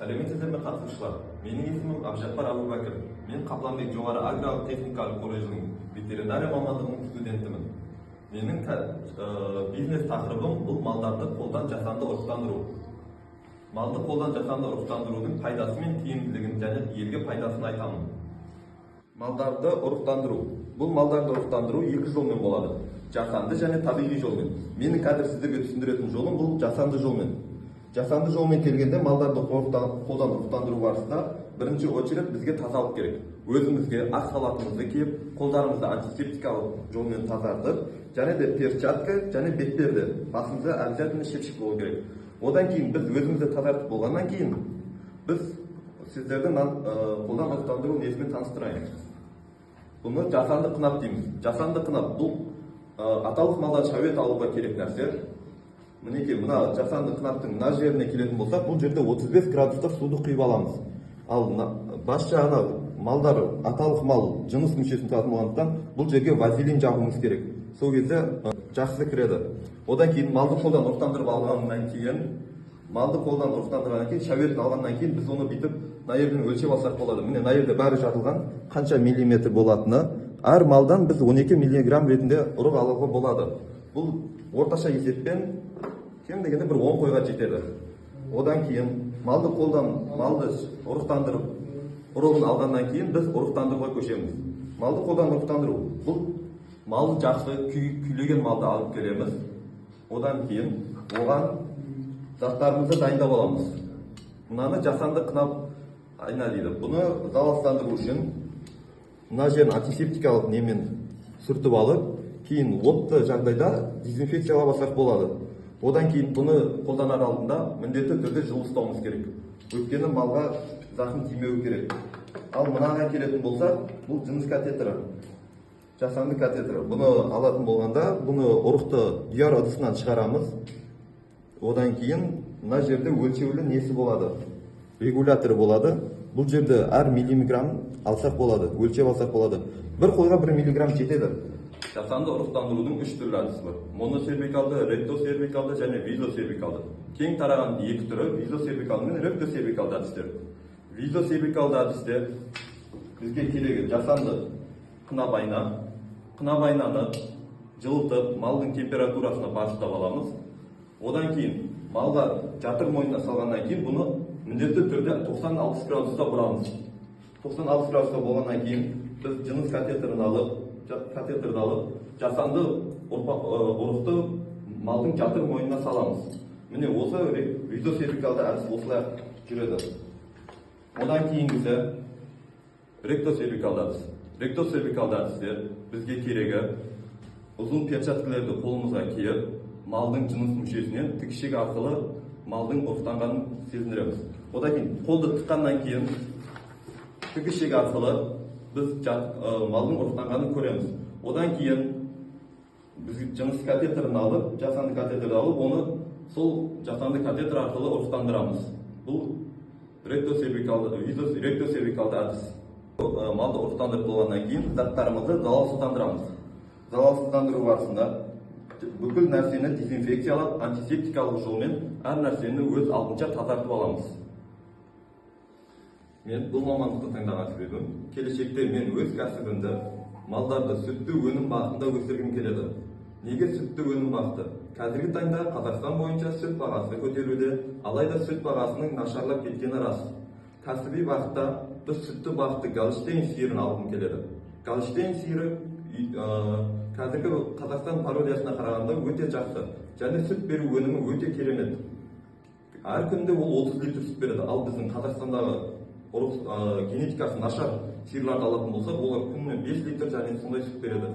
Сәлеметсіздер ме қатысушылар? Менің есімім Абжаппар Абубәкір. Мен Қапланбек жоғары аграрлық техникалық колледжінің ветеринария мамандығының студентімін. Менің бизнес тақырыбым бұл малдарды қолдан жасанды ұрықтандыру. Малды қолдан жасанды ұрықтандырудың пайдасы мен тиімділігін және елге пайдасын айтамын. Малдарды ұрықтандыру. Бұл малдарды ұрықтандыру екі жолмен болады. Жасанды және табиғи жолмен. Менің қазір сіздерге түсіндіретін жолым бұл жасанды жолмен. Жасанды жолмен келгенде малдарды қолдан ұрықтандыру барысында бірінші очередь бізге тазалық керек. Өзімізге ақ халатымызды киіп, қолдарымызды антисептикалық жолмен тазартып, және де перчатка және бетперде, басымызда обязательно шепшік болу керек. Одан кейін біз өзімізді тазартып болғаннан кейін біз сіздерді қолдан ұрықтандыру несімен таныстырайын. Бұны жасанды қынап дейміз. Жасанды қынап бұл аталық малдан шәует алуға керек нәрсе. Мінекей, мына жасанды қынаптың мына жеріне келетін болсақ, бұл жерде 35 градуста суды құйып аламыз. Ал бас жағына малдар, аталық мал жыныс мүшесін тұратын болғандықтан бұл жерге вазелин жағуымыз керек. Сол кезде жақсы кіреді. Одан кейін малды қолдан ұрықтандырып алғаннан кейін, шәуетін алғаннан кейін біз оны бүйтіп мына жерден өлшеп алсақ болады. Міне мына жерде бәрі жазылған, қанша миллиметр болатыны. Әр малдан біз 12 миллиграмм ретінде ұрық алуға болады. Бұл орташа есеппен кем дегенде бір 10 қойға жетеді. Одан кейін малды ұрықтандырып, ұрығын алғаннан кейін біз ұрықтандыруға көшеміз. Малды қолдан ұрықтандыру. Бұл малды жақсы күйлеген малды алып келеміз. Одан кейін оған заттарымызды дайындап аламыз. Мынаны жасанды қынап айна дейді. Бұны залалсыздандыру үшін мына жерін антисептикалық немен сүртіп алып, кейін отты жағдайда дезинфекциялап алсақ болады. Одан кейін бұны қолданар алдында міндетті түрде жылы ұстауымыз керек. Өйткені малға зақым тимеуі керек. Ал мынаға келетін болсақ, бұл жыныс катетрі, жасанды катетрі. Бұны алатын болғанда, бұны ұрықты ұяр ыдысынан шығарамыз. Одан кейін мына жерде өлшеулі несі болады, регуляторы болады. Бұл жерде әр миллиграмм алсақ болады, өлшеп алсақ болады. Бір қойға 1 миллиграмм жетеді. Жасанды ұрықтандырудың 3 түрлі әдісі бар. Моносервикалды, ректосервикалды және визосервикалды. Кең тараған екі түрі визосервикалды мен ректосервикалды әдістер. Визосервикалды әдісте бізге керегі жасанды қынап айнаны жылытып, малдың температурасына басып аламыз. Одан кейін малға жатыр мойнына салғаннан кейін бұны міндетті түрде 90-60 градуста бұрамыз. 90-60 градуста болғаннан кейін біз жыныс катетрін алып, жасанды ұрықты малдың жатыр мойнына саламыз. Міне осы визосервикалды әдіс осылай жүреді. Одан кейінгісі ректосервикалды әдіс. Ректосервикалды әдісте бізге керегі ұзын перчаткаларды қолымызға киіп, малдың жыныс мүшесінен тікішек арқылы малдың ұрықтанғанын сезіндіреміз. Одан кейін қолды тыққаннан кейін тікішек арқылы біз малдың ұрықтанғанын көреміз. Одан кейін біз жыныс катетрін алып, жасанды катетрді алып, оны сол жасанды катетр арқылы ұрықтандырамыз. Бұл ректосервикалды әдіс. Малды ұрықтандырып болғаннан кейін заттарымызды залалсыздандырамыз. Залалсыздандыру барысында бүкіл нәрсені дезинфекциялап, антисептикалық жолмен әр нәрсені өз алдынша тазартып аламыз. Мен бұл мамандықты таңдаған себебім, келешекте мен өз кәсібімді малдарды сүтті өнім бағытында өсіргім келеді. Неге сүтті өнім бағыты? Қазіргі таңда Қазақстан бойынша сүт бағасы көтеруде, алайда сүт бағасының нашарлап кеткені рас. Кәсіби бағытта біз сүтті бағытты Голштейн сиырын алғым келеді. Голштейн сиыры қазіргі Қазақстан пародиясына қарағанда өте жақсы, және сүт беру өнімі өте керемет. Әр күнде ол 30 литр сүт береді. Ал біздің Қазақстандағы генетикасы нашар сиырларды алатын болсақ, олар күніне 5 литр және сондай сүт береді.